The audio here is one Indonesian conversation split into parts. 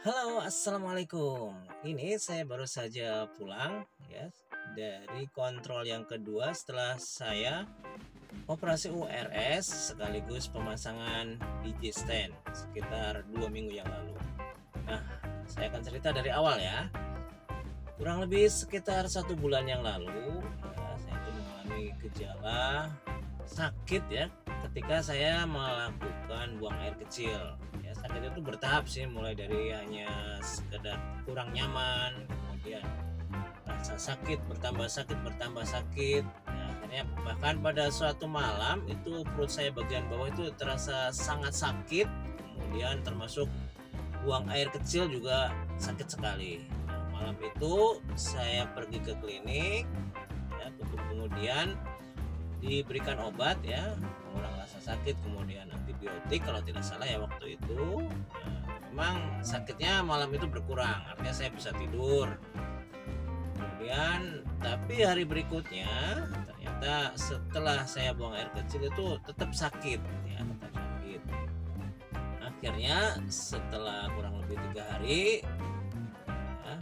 Halo, assalamualaikum. Ini saya baru saja pulang ya dari kontrol yang kedua setelah saya operasi URS sekaligus pemasangan biji stand sekitar 2 minggu yang lalu. Nah, saya akan cerita dari awal ya. Kurang lebih sekitar 1 bulan yang lalu, ya, saya itu mengalami gejala sakit ya ketika saya melakukan buang air kecil. Ya, sakit itu bertahap sih, mulai dari hanya sekedar kurang nyaman, kemudian rasa sakit bertambah sakit. Ya, akhirnya bahkan pada suatu malam itu perut saya bagian bawah itu terasa sangat sakit, kemudian termasuk buang air kecil juga sakit sekali. Nah, malam itu saya pergi ke klinik ya, untuk kemudian diberikan obat ya pengurang rasa sakit, kemudian antibiotik kalau tidak salah ya waktu itu. Ya, memang sakitnya malam itu berkurang, artinya saya bisa tidur. Kemudian tapi hari berikutnya ternyata setelah saya buang air kecil itu tetap sakit ya, tetap sakit. Akhirnya setelah kurang lebih 3 hari ya,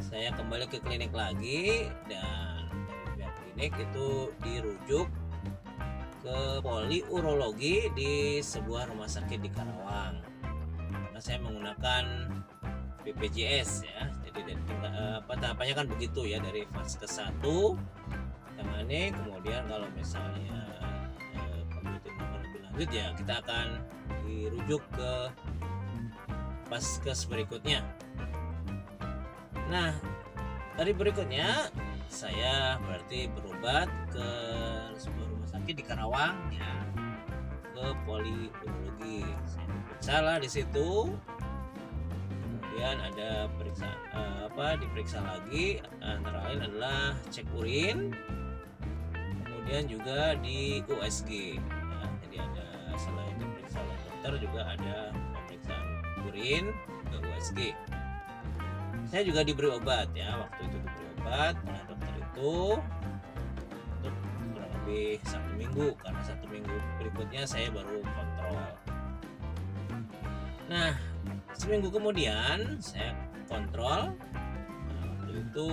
saya kembali ke klinik lagi, dan dari pihak klinik itu dirujuk ke poliurologi di sebuah rumah sakit di Karawang karena saya menggunakan BPJS ya. Jadi tahapannya kan begitu ya, dari fase ke-1 tangani, kemudian kalau misalnya perlu tindakan lebih lanjut ya kita akan dirujuk ke vaskes berikutnya. Nah, hari berikutnya saya berarti berobat ke sebuah rumah sakit di Karawang ya, ke poliurologi. Saya diperiksa lah di situ. Kemudian ada diperiksa lagi, antara lain adalah cek urin, kemudian juga di USG ya. Jadi ada, selain diperiksa oleh dokter juga ada pemeriksaan urin ke USG. Saya juga diberi obat ya, waktu itu diberi obat oleh dokter itu untuk kurang lebih 1 minggu, karena 1 minggu berikutnya saya baru kontrol. Nah, seminggu kemudian saya kontrol. Nah, waktu itu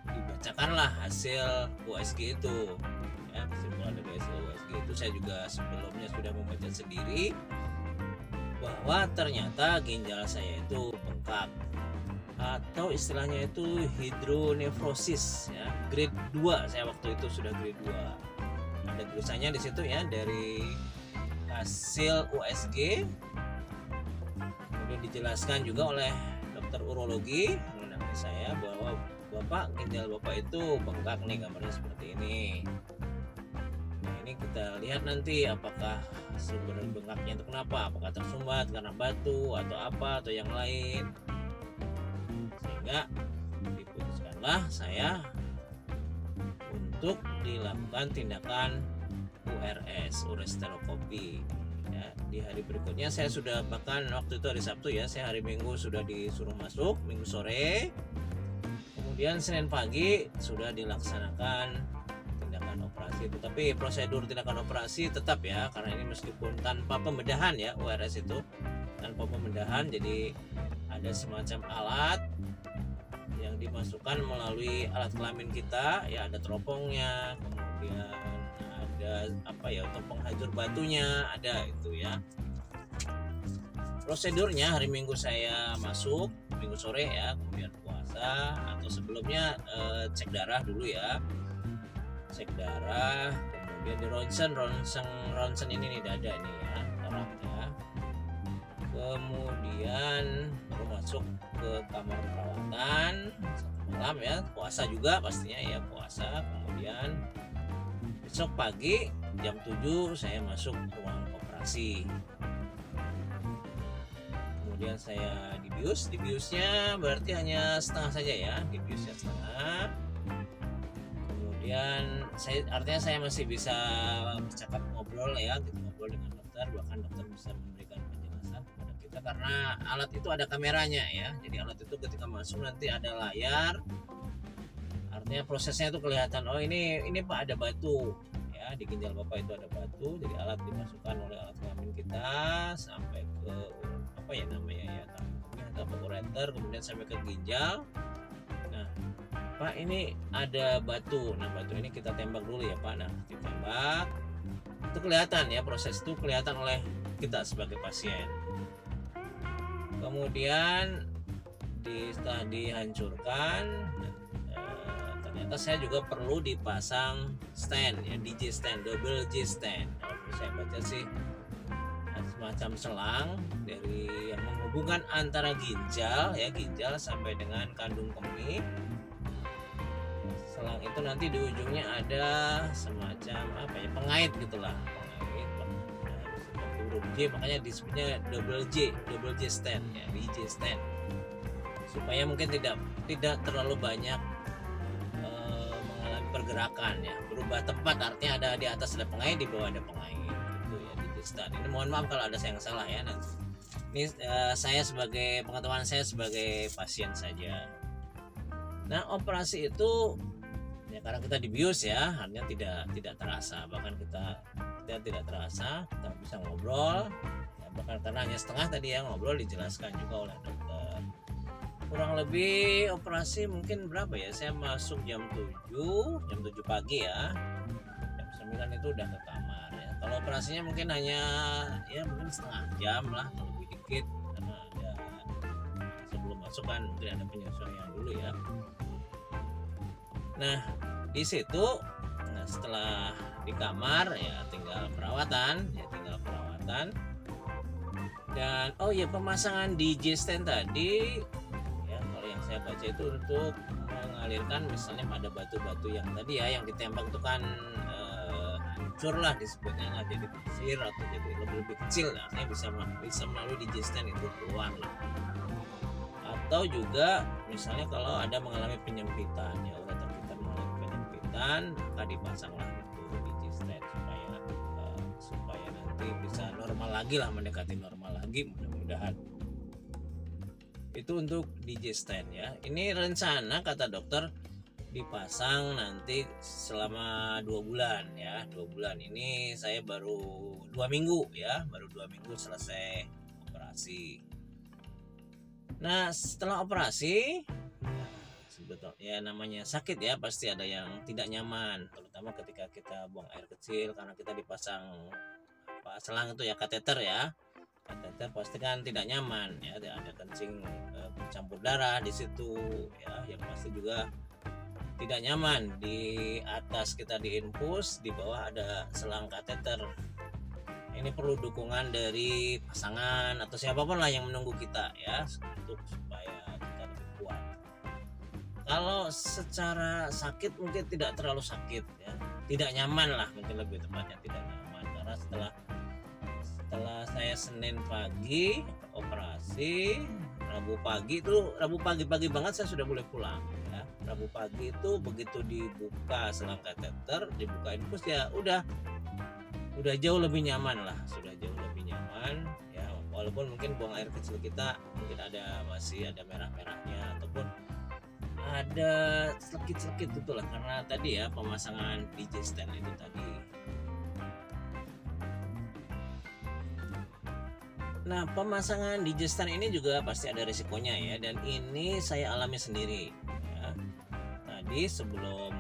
dibacakanlah hasil USG itu ya, kesimpulan dari hasil USG itu. Saya juga sebelumnya sudah membaca sendiri bahwa ternyata ginjal saya itu bengkak, atau istilahnya itu hidronefrosis ya, grade 2. Saya waktu itu sudah grade 2. Ada tulisannya di situ ya, dari hasil USG. Kemudian dijelaskan juga oleh dokter urologi mengenai saya bahwa Bapak, ginjal Bapak itu bengkak nih, gambarnya seperti ini. Nah, ini kita lihat nanti apakah sumber bengkaknya itu kenapa, apakah tersumbat karena batu atau apa atau yang lain. Sehingga diputuskanlah saya untuk dilakukan tindakan URS, ureteroskopi ya. Di hari berikutnya saya sudah, bahkan waktu itu hari Sabtu ya, saya hari Minggu sudah disuruh masuk, Minggu sore, kemudian Senin pagi sudah dilaksanakan tindakan operasi. Tetapi prosedur tindakan operasi tetap ya, karena ini meskipun tanpa pembedahan ya, URS itu tanpa pembedahan, jadi ada semacam alat yang dimasukkan melalui alat kelamin kita ya, ada teropongnya, kemudian ada untuk penghajur batunya ada itu ya. Prosedurnya hari Minggu saya masuk, Minggu sore ya, kemudian puasa, atau sebelumnya cek darah dulu ya, cek darah, kemudian di ronsen ini nih, dada nih ya, toraknya. Kemudian baru masuk ke kamar perawatan 1 malam ya, puasa juga pastinya ya, puasa. Kemudian besok pagi jam 7 saya masuk ruang operasi. Kemudian saya dibiusnya berarti hanya setengah saja ya, dibiusnya setengah. Kemudian artinya saya masih bisa bercakap, ngobrol ya, gitu, ngobrol dengan dokter, bahkan dokter bisa memberikan penjelasan kepada kita karena alat itu ada kameranya ya. Jadi alat itu ketika masuk nanti ada layar, artinya prosesnya itu kelihatan, oh ini Pak ada batu ya, di ginjal Bapak itu ada batu. Jadi alat dimasukkan oleh alat kelamin kita sampai ke kateter kemudian sampai ke ginjal. Nah Pak, ini ada batu. Nah batu ini kita tembak dulu ya Pak. Nah ditembak, itu kelihatan ya, proses itu kelihatan oleh kita sebagai pasien. Kemudian setelah dihancurkan, ternyata saya juga perlu dipasang stand ya, DJ stand, double J stand. Kalau saya baca sih semacam selang dari yang menghubungkan antara ginjal ya, ginjal sampai dengan kandung kemih. Selang itu nanti di ujungnya ada semacam apa ya, pengait gitulah, pengait huruf J, makanya disebutnya double J stand ya, DJ stand, supaya mungkin tidak terlalu banyak mengalami pergerakan ya, berubah tempat, artinya ada di atas ada pengait, di bawah ada pengait gitu ya, DJ stand. Ini mohon maaf kalau ada yang salah ya, nanti ini saya sebagai pengetahuan saya sebagai pasien saja. Nah operasi itu ya karena kita dibius ya, artinya tidak terasa, bahkan kita tidak terasa, kita bisa ngobrol ya, bahkan karena hanya setengah tadi ya ngobrol, dijelaskan juga oleh dokter. Kurang lebih operasi mungkin berapa ya, saya masuk jam 7 pagi ya, jam 9 itu udah ke kamar ya. Kalau operasinya mungkin hanya ya mungkin setengah jam lah, lebih dikit, karena ada sebelum masuk kan mungkin ada penyesuaian dulu ya. Nah di situ, nah setelah di kamar ya tinggal perawatan dan oh ya, pemasangan DJ stand tadi ya, kalau yang saya baca itu untuk mengalirkan misalnya pada batu-batu yang tadi ya yang ditembak itu kan hancur lah disebutnya, nggak jadi pasir atau jadi lebih kecil, artinya bisa melalui DJ stand itu keluar lah. Atau juga misalnya kalau ada mengalami penyempitan ya, ureter kita mengalami penyempitan, maka dipasanglah itu DJ stand supaya nanti bisa normal lagi lah, mendekati normal lagi mudah-mudahan. Itu untuk DJ stand ya. Ini rencana kata dokter dipasang nanti selama 2 bulan ya. 2 bulan ini saya baru 2 minggu ya, baru 2 minggu selesai operasi. Nah setelah operasi sebetulnya ya namanya sakit ya, pasti ada yang tidak nyaman, terutama ketika kita buang air kecil karena kita dipasang selang itu ya, kateter ya. Kateter pasti kan tidak nyaman ya, ada kencing bercampur darah di situ ya, yang pasti juga tidak nyaman. Di atas kita diinfus, di bawah ada selang kateter. Ini perlu dukungan dari pasangan atau siapapun lah yang menunggu kita ya, untuk supaya kita lebih kuat. Kalau secara sakit mungkin tidak terlalu sakit ya, tidak nyaman lah mungkin lebih tepatnya, tidak nyaman karena setelah saya Senin pagi operasi, Rabu pagi banget saya sudah boleh pulang ya. Rabu pagi itu begitu dibuka selang kateter, dibuka infus ya udah jauh lebih nyaman lah, sudah jauh lebih nyaman ya, walaupun mungkin buang air kecil kita mungkin masih ada merah-merahnya ataupun ada selekit-selekit itulah, karena tadi ya pemasangan DJ stand itu tadi. Nah pemasangan DJ stand ini juga pasti ada risikonya ya, dan ini saya alami sendiri ya. Tadi sebelum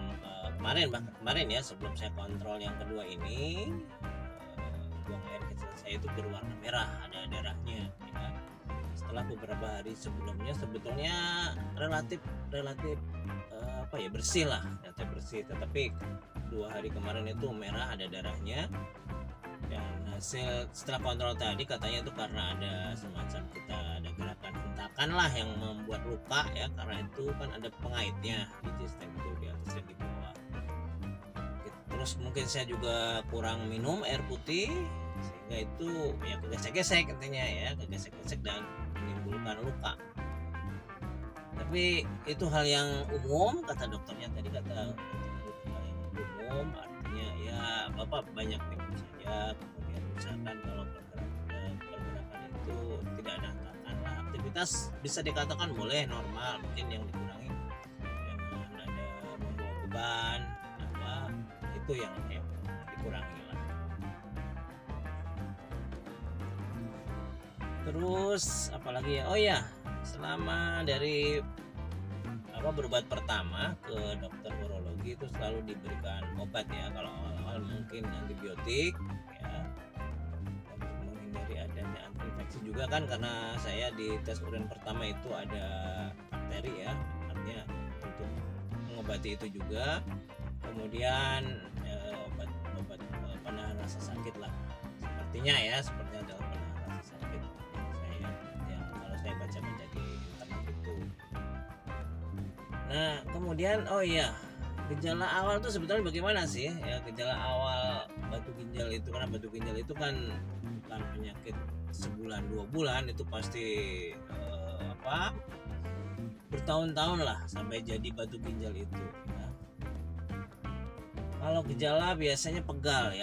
kemarin ya, sebelum saya kontrol yang kedua ini, buang air kecil saya itu berwarna merah, ada darahnya ya. Setelah beberapa hari sebelumnya sebetulnya relatif bersih lah, relatif bersih, tetapi 2 hari kemarin itu merah, ada darahnya. Dan hasil setelah kontrol tadi katanya itu karena ada semacam kita ada gerakan hentakan lah yang membuat luka ya, karena itu kan ada pengaitnya di sistem itu di atas dan di bawah. Terus mungkin saya juga kurang minum air putih sehingga itu ya kegesek-gesek intinya ya, kegesek-gesek dan menimbulkan luka. Tapi itu hal yang umum kata dokternya tadi, hal yang umum, artinya ya Bapak banyak minum saja, kemudian misalkan kalau pergerakan itu tidak ada hentakan lah, aktivitas bisa dikatakan boleh normal, mungkin yang dikurangi jangan ada membawa beban itu yang dikurangi lah. Terus apalagi ya, oh ya, selama dari berobat pertama ke dokter urologi itu selalu diberikan obat ya. Kalau awal-awal mungkin antibiotik ya, untuk menghindari adanya infeksi juga kan, karena saya di tes urin pertama itu ada bakteri ya, artinya untuk mengobati itu juga. Kemudian obat penahan rasa sakit lah, sepertinya adalah penahan rasa sakit saya ya, kalau saya baca-baca di internet itu. Nah kemudian oh iya, gejala awal tuh sebetulnya bagaimana sih ya? Gejala awal batu ginjal itu, karena batu ginjal itu kan bukan penyakit sebulan 2 bulan, itu pasti bertahun-tahun lah sampai jadi batu ginjal itu ya. Kalau gejala biasanya pegal di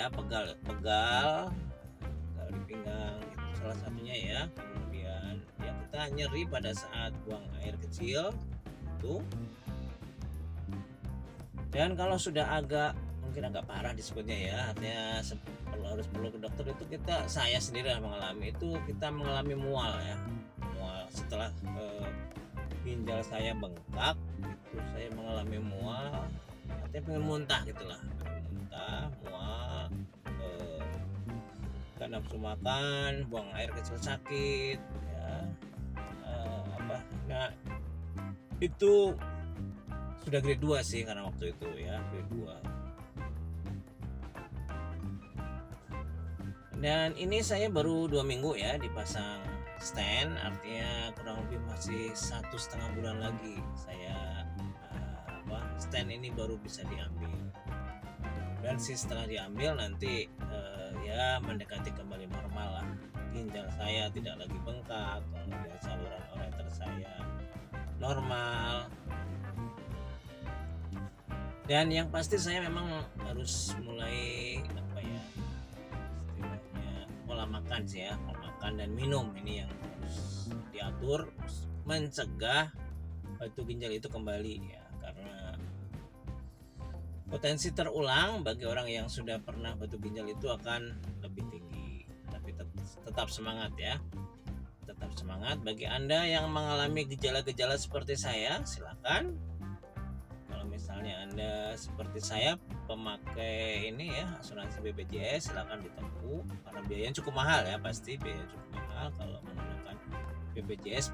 pinggang itu salah satunya ya. Kemudian ya kita nyeri pada saat buang air kecil itu. Dan kalau sudah mungkin agak parah disebutnya ya, artinya harus perlu ke dokter, itu saya sendiri mengalami itu, kita mengalami mual ya. Mual setelah ginjal saya bengkak itu saya mengalami mual, artinya pengen muntah gitulah, mual, gak nafsu makan, buang air kecil sakit ya, nah itu sudah grade 2 sih, karena waktu itu ya grade 2. Dan ini saya baru 2 minggu ya dipasang stand, artinya kurang lebih masih 1,5 bulan lagi saya stand ini baru bisa diambil. Dan setelah diambil nanti ya mendekati kembali normal lah, ginjal saya tidak lagi bengkak, kemudian saluran ureter saya normal. Dan yang pasti saya memang harus mulai istilahnya pola makan sih ya, pola makan dan minum ini yang harus diatur, mencegah batu ginjal itu kembali ya, karena potensi terulang bagi orang yang sudah pernah batu ginjal itu akan lebih tinggi. Tapi tetap semangat ya, tetap semangat. Bagi Anda yang mengalami gejala-gejala seperti saya, silakan. Misalnya Anda seperti saya pemakai ini ya, asuransi BPJS, silakan ditempuh, karena biayanya cukup mahal ya, pasti biaya cukup mahal. Kalau menggunakan BPJS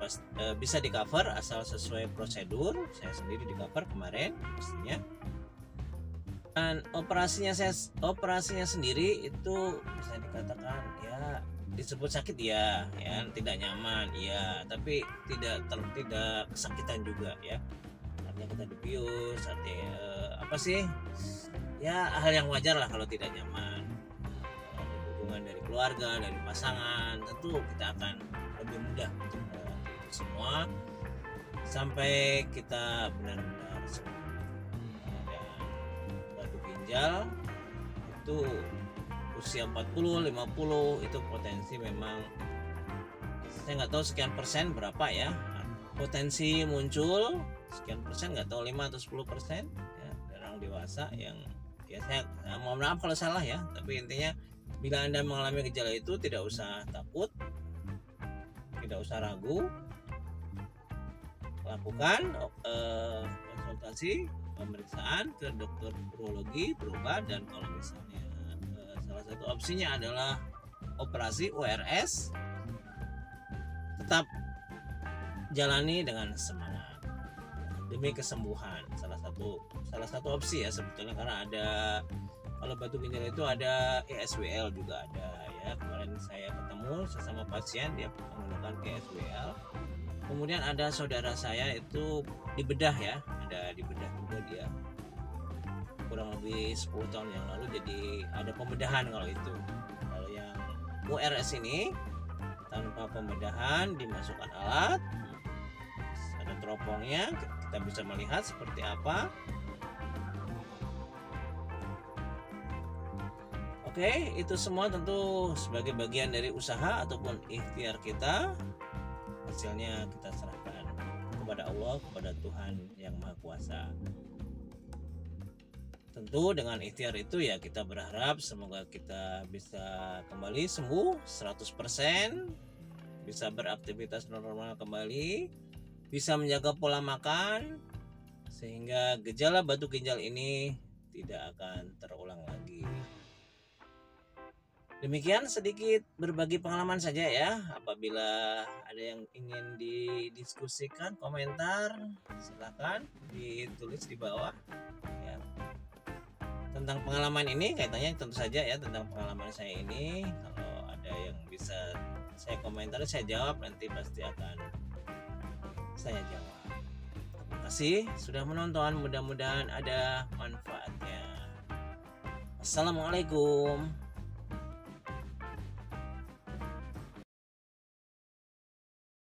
bisa di cover asal sesuai prosedur. Saya sendiri di cover kemarin pastinya. Dan operasinya sendiri itu bisa dikatakan ya, disebut sakit ya, tidak nyaman ya, tapi tidak kesakitan juga ya. Kita dibius, artinya ya hal yang wajar lah kalau tidak nyaman. Kalau ada dukungan dari keluarga, dari pasangan, tentu kita akan lebih mudah untuk melewati itu semua sampai kita benar-benar sembuh. Dan batu ginjal itu usia 40, 50 itu potensi memang, saya nggak tahu sekian persen berapa ya, potensi muncul sekian persen, nggak tahu 5 atau 10% ya, orang dewasa yang ya, saya mohon maaf kalau salah ya, tapi intinya bila Anda mengalami gejala itu tidak usah takut, tidak usah ragu, lakukan konsultasi pemeriksaan ke dokter urologi, berobat. Dan kalau misalnya salah satu opsinya adalah operasi URS, tetap jalani dengan semangat demi kesembuhan. Salah satu opsi ya sebetulnya, karena ada, kalau batu ginjal itu ada ESWL juga ada ya. Kemarin saya ketemu sesama pasien, dia menggunakan ESWL. Kemudian ada saudara saya itu dibedah ya, ada dibedah juga dia kurang lebih 10 tahun yang lalu, jadi ada pembedahan kalau itu. Kalau yang URS ini tanpa pembedahan, dimasukkan alat, ada teropongnya, kita bisa melihat seperti apa. Oke, itu semua tentu sebagai bagian dari usaha ataupun ikhtiar kita. Hasilnya kita serahkan kepada Allah, kepada Tuhan yang Maha Kuasa. Tentu dengan ikhtiar itu ya kita berharap semoga kita bisa kembali sembuh 100% bisa beraktivitas normal kembali, bisa menjaga pola makan, sehingga gejala batu ginjal ini tidak akan terulang lagi. Demikian sedikit berbagi pengalaman saja ya. Apabila ada yang ingin didiskusikan, komentar, silakan ditulis di bawah ya. Tentang pengalaman ini, kaitannya tentu saja ya tentang pengalaman saya ini. Kalau ada yang bisa saya komentari, saya jawab, nanti pasti akan saya jawab. Terima kasih sudah menonton, mudah-mudahan ada manfaatnya. Assalamualaikum.